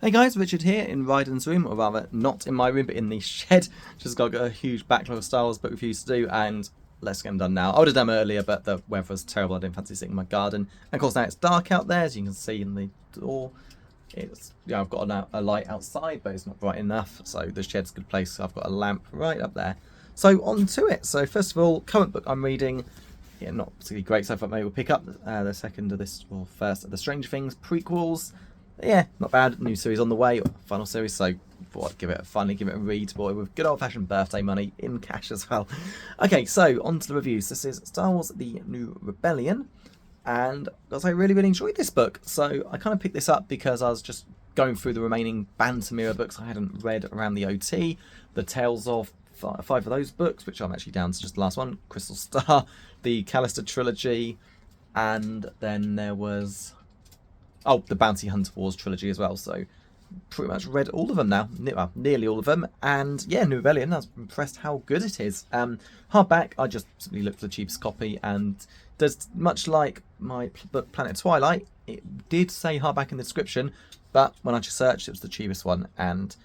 Hey guys, Richard here in Ryden's room, or rather not in my room but in the shed. Just got a huge backlog of Star Wars book reviews to do and let's get them done now. I would have done them earlier but the weather was terrible, I didn't fancy sitting in my garden. And of course now it's dark out there, as you can see in the door. It's, I've got a light outside but it's not bright enough, so the shed's a good place. So I've got a lamp right up there. So on to it. So first of all, current book I'm reading, not particularly great, so I thought maybe we'll pick up the second of this, or first of the Stranger Things prequels. Yeah, not bad. New series on the way, final series, so thought I'd finally give it a read, boy, with good old-fashioned birthday money in cash as well. Okay, so on to the reviews. This is Star Wars The New Rebellion, and I really, really enjoyed this book. So I kind of picked this up because I was just going through the remaining Bantam era books I hadn't read around the OT, the tales of five of those books, which I'm actually down to just the last one, Crystal Star, the Callister trilogy, and then there was... oh, the Bounty Hunter Wars trilogy as well, so pretty much read all of them now, well, nearly all of them, and yeah, New Rebellion, I was impressed how good it is. Hardback, I just simply looked for the cheapest copy, and does much like my book Planet Twilight, it did say hardback in the description, but when I just searched, it was the cheapest one, and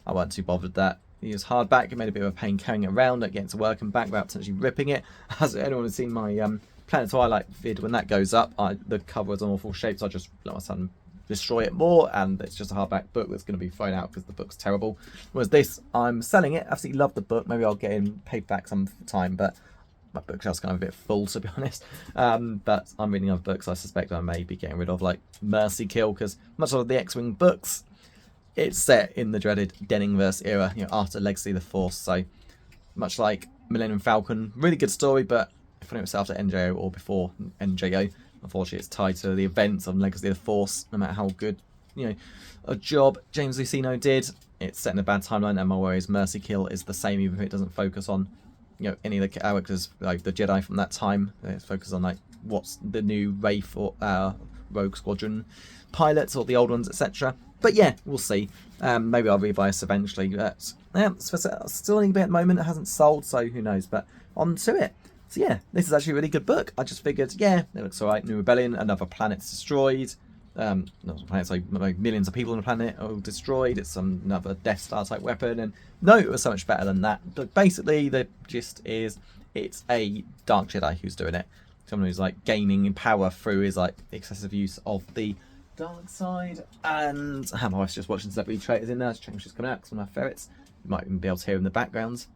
I wasn't too bothered that it was hardback. It made a bit of a pain carrying it around, getting to work and back without potentially ripping it. Has anyone has seen my Planet Twilight vid, when that goes up, the cover is an awful shape, so I just let my son destroy it more, and it's just a hardback book that's going to be thrown out because the book's terrible. Whereas this, I'm selling it, absolutely love the book, maybe I'll get in paperback some time, but my bookshelf's kind of a bit full, to be honest. But I'm reading other books I suspect I may be getting rid of, like Mercy Kill, because much like the X-Wing books, it's set in the dreaded Denningverse era, after Legacy of the Force, so much like Millennium Falcon, really good story, but putting itself after NJO or before NJO. Unfortunately, it's tied to the events of Legacy of the Force, no matter how good, a job James Luceno did. It's set in a bad timeline, and my worry is Mercy Kill is the same, even if it doesn't focus on, any of the characters, like the Jedi from that time. It's focused on, like, what's the new Wraith or Rogue Squadron pilots, or the old ones, etc. But yeah, we'll see. Maybe I'll revise eventually. But, yeah, still in a bit at the moment. It hasn't sold, so who knows. But on to it. So yeah, this is actually a really good book. I just figured, yeah, it looks alright. New Rebellion, another planet's destroyed. Not planets, like millions of people on the planet are destroyed. It's another Death Star type weapon, and no, it was so much better than that. But basically, the gist is it's a Dark Jedi who's doing it. Someone who's like gaining in power through his like excessive use of the dark side. And my wife's just watching Celebrity Traitors in there. She's checking she's coming out because one of my ferrets. You might even be able to hear in the background.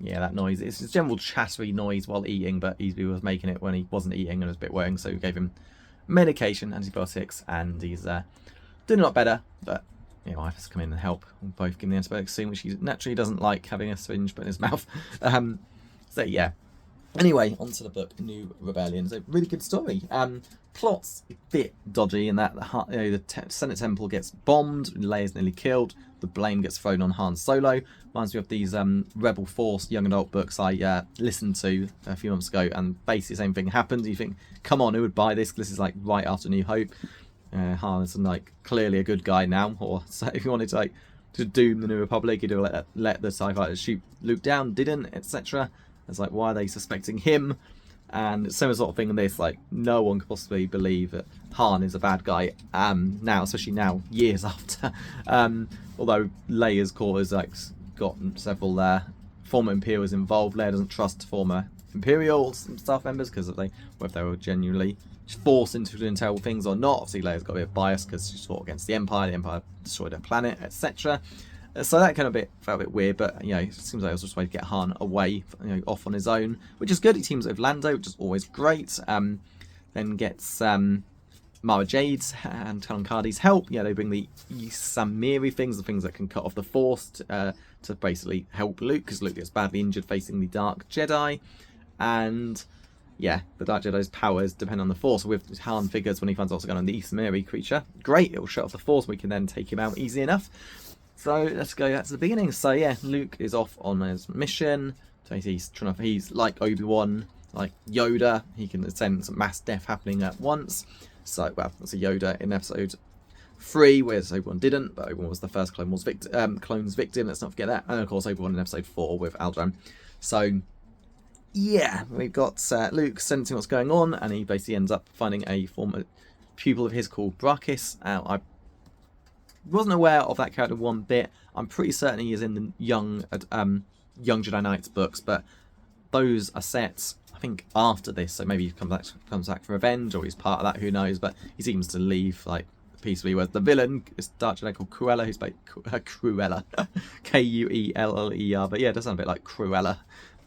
Yeah, that noise. It's a general chattery noise while eating, but Easby was making it when he wasn't eating and was a bit worrying, so we gave him medication, antibiotics, and he's doing a lot better. But my wife has to come in and help. We'll both give him the antibiotics soon, which he naturally doesn't like, having a syringe put in his mouth. So yeah. Anyway, onto the book, New Rebellion. It's a really good story. Plot's a bit dodgy in that the Senate Temple gets bombed, Leia's nearly killed, the blame gets thrown on Han Solo. Reminds me of these Rebel Force young adult books I listened to a few months ago, and basically the same thing happens. You think, come on, who would buy this? This is like right after New Hope. Han is like clearly a good guy now, or so if you wanted to doom the New Republic, you'd let the TIE fighters shoot Luke down, didn't, etc. It's like, why are they suspecting him? And it's similar sort of thing in this, like, no one could possibly believe that Han is a bad guy now, especially now, years after. Although Leia's court has like gotten several former Imperials involved. Leia doesn't trust former Imperial staff members because whether they were genuinely forced into doing terrible things or not. Obviously, Leia's got a bit of bias because she fought against the Empire destroyed her planet, etc. So that kind of felt a bit weird, but it seems like it was just a way to get Han away, off on his own, which is good. He teams with Lando, which is always great. Then gets Mara Jade's and Talon Karrde's help. They bring the Samiri things, the things that can cut off the Force, to basically help Luke, because Luke gets badly injured facing the Dark Jedi. And yeah, the Dark Jedi's powers depend on the Force. With Han figures, when he finds out what's going on the Samiri creature, great, it'll shut off the Force. We can then take him out easy enough. So let's go back to the beginning. So yeah, Luke is off on his mission. So he's like Obi-Wan, like Yoda. He can sense mass death happening at once. So, well, that's a Yoda in episode 3, whereas Obi-Wan didn't, but Obi-Wan was the first clone's victim. Let's not forget that. And of course, Obi-Wan in episode 4 with Alderaan. So yeah, we've got Luke sensing what's going on, and he basically ends up finding a former pupil of his called Brachis. I wasn't aware of that character one bit. I'm pretty certain he is in the Young Jedi Knights books, but those are set, I think, after this. So maybe he comes back for revenge, or he's part of that. Who knows? But he seems to leave like peacefully. Whereas the villain is Dark Jedi called Cruella, who's like Cruella, Kueller. But yeah, it does sound a bit like Cruella,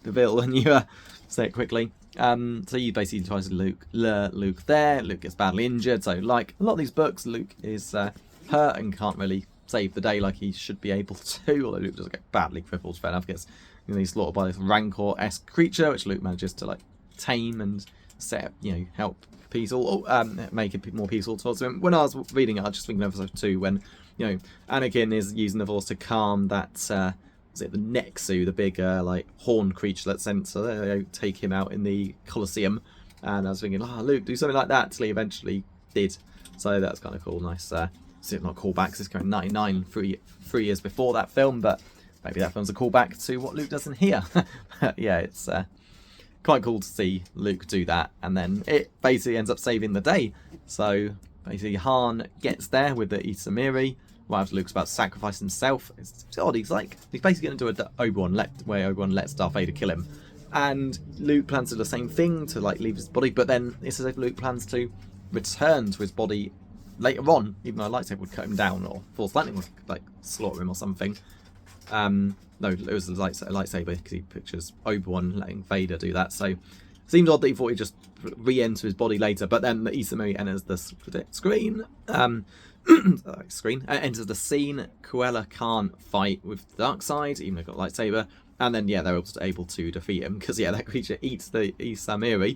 the villain when you say it quickly. So you basically tries to lure Luke there. Luke gets badly injured. So like a lot of these books, Luke is hurt and can't really save the day like he should be able to. Although Luke does get badly crippled. Fair enough, gets he's slaughtered by this Rancor-esque creature, which Luke manages to like tame and set up, help peaceful, make it more peaceful towards him. When I was reading it, I was just thinking of episode 2 when Anakin is using the Force to calm that. Was it the Nexu, the big like horned creature that's sent to take him out in the Colosseum? And I was thinking, Luke, do something like that. Till he eventually did. So that's kind of cool. Nice. Not callbacks. It's going 99, 3 years before that film, but maybe that film's a callback to what Luke does in here. Yeah, it's quite cool to see Luke do that, and then it basically ends up saving the day. So basically, Han gets there with the Isamiri. Right after Luke's about to sacrifice himself. It's odd. He's basically going to do a Obi-Wan where Obi-Wan lets Darth Vader kill him, and Luke plans to do the same thing to like leave his body. But then it's as if Luke plans to return to his body later on, even though a lightsaber would cut him down, or Force lightning would like slaughter him or something. No, it was a lightsaber because he pictures Obi-Wan letting Vader do that. So it seems odd that he thought he'd just re-enter his body later. But then the Isamiri enters the screen. Enters the scene. Cruella can't fight with the dark side, even though he's got a lightsaber. And then, they're able to defeat him because, that creature eats the Isamiri,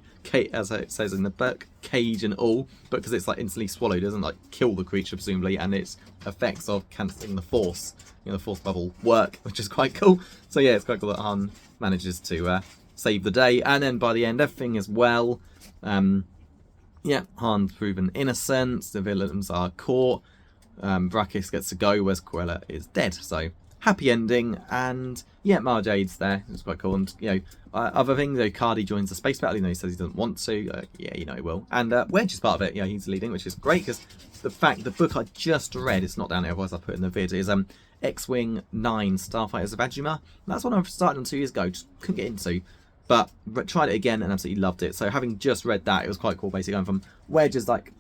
as it says in the book, cage and all. But because it's like instantly swallowed, it doesn't like kill the creature presumably, and its effects of cancelling the Force, the Force bubble work, which is quite cool. So it's quite cool that Han manages to save the day, and then by the end, everything is well. Han's proven innocent. The villains are caught. Brachis gets to go, whereas Cruella is dead. So happy ending, and Mara Jade's there. It's quite cool. And other things, Cardi joins the space battle. He says he doesn't want to. He will. And Wedge is part of it. He's leading, which is great because the book I just read, it's not down here, otherwise I put it in the vid, is X-Wing 9 Starfighters of Adjumar. That's one I started on 2 years ago. Just couldn't get into. But tried it again and absolutely loved it. So having just read that, it was quite cool. Basically going from Wedge is like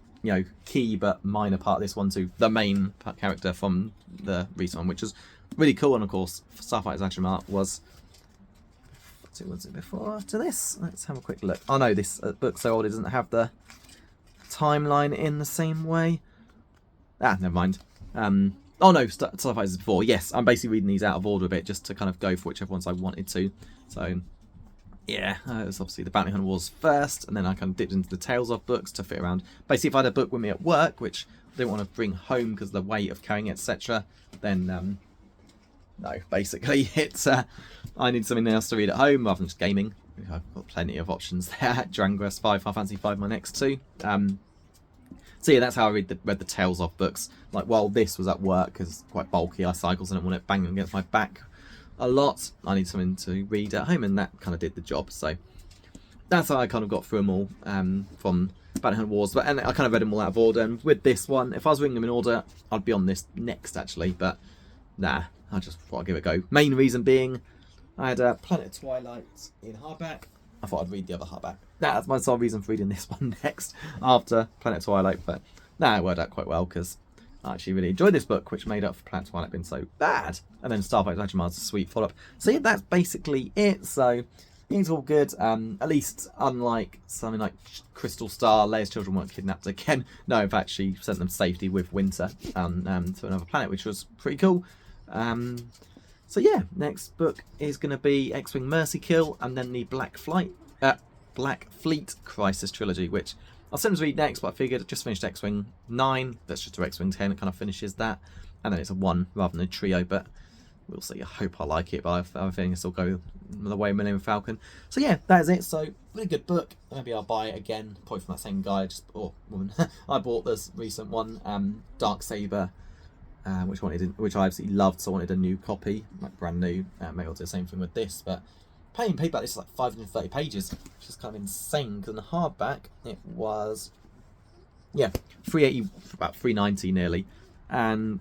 key but minor part of this one to the main character from the recent one, which is really cool. And of course, Starfighters Adjumar was it before or after this? Let's have a quick look. Oh no, this book's so old it doesn't have the timeline in the same way. Never mind. Oh no, Starfighters is before. Yes, I'm basically reading these out of order a bit just to kind of go for whichever ones I wanted to. So it was obviously the Bounty Hunter Wars first, and then I kind of dipped into the Tales of books to fit around. Basically, if I had a book with me at work, which I didn't want to bring home because of the weight of carrying it, etc., then no, basically it's I need something else to read at home rather than just gaming. I've got plenty of options there. Dragon Quest 5, Final Fantasy 5, my next two. So that's how I read the Tales of books. Like while this was at work, because it's quite bulky, I cycles and I want it banging against my back a lot. I need something to read at home, and that kind of did the job. So that's how I kind of got through them all from Bounty Hunter Wars. And I kind of read them all out of order. And with this one, if I was reading them in order, I'd be on this next actually. But nah, I just thought I'd give it a go. Main reason being, I had Planet of Twilight in hardback. I thought I'd read the other hardback. That's my sole reason for reading this one next after Planet of Twilight. But it worked out quite well because I actually really enjoyed this book, which made up for Planet of Twilight being so bad. And then Starfighters Adjumar is a sweet follow-up. So that's basically it. So it's all good. At least unlike something like Crystal Star, Leia's children weren't kidnapped again. No, in fact, she sent them to safety with Winter to another planet, which was pretty cool. So next book is going to be X-Wing Mercy Kill, and then the Black Fleet Crisis trilogy, which I'll send them to read next, but I figured I just finished X-Wing 9, that's just a X-Wing 10, it kind of finishes that, and then it's a 1 rather than a trio, but we'll see. I hope I like it, but I have a feeling this will go the way of Millennium Falcon. So that is it. So really good book. Maybe I'll buy it again, probably from that same guy or woman. I bought this recent one, Darksaber, which I absolutely loved, so I wanted a new copy, like brand new. Maybe I'll do the same thing with this, but paying paperback, this is like 530 pages, which is kind of insane, because in the hardback, it was yeah, 380, about 390 nearly, and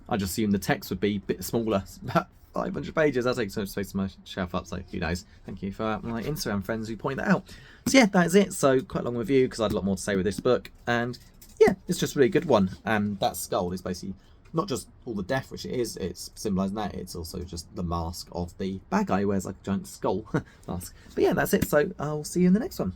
I just assumed the text would be a bit smaller, about 500 pages. That takes so much space on my shelf up, so who knows. Thank you for my Instagram friends who point that out. So yeah, that is it. So quite a long review because I had a lot more to say with this book, and yeah, it's just a really good one. And that skull is basically not just all the death, which it is, it's symbolising that, it's also just the mask of the bad guy who wears like a giant skull mask. But yeah, that's it. So I'll see you in the next one.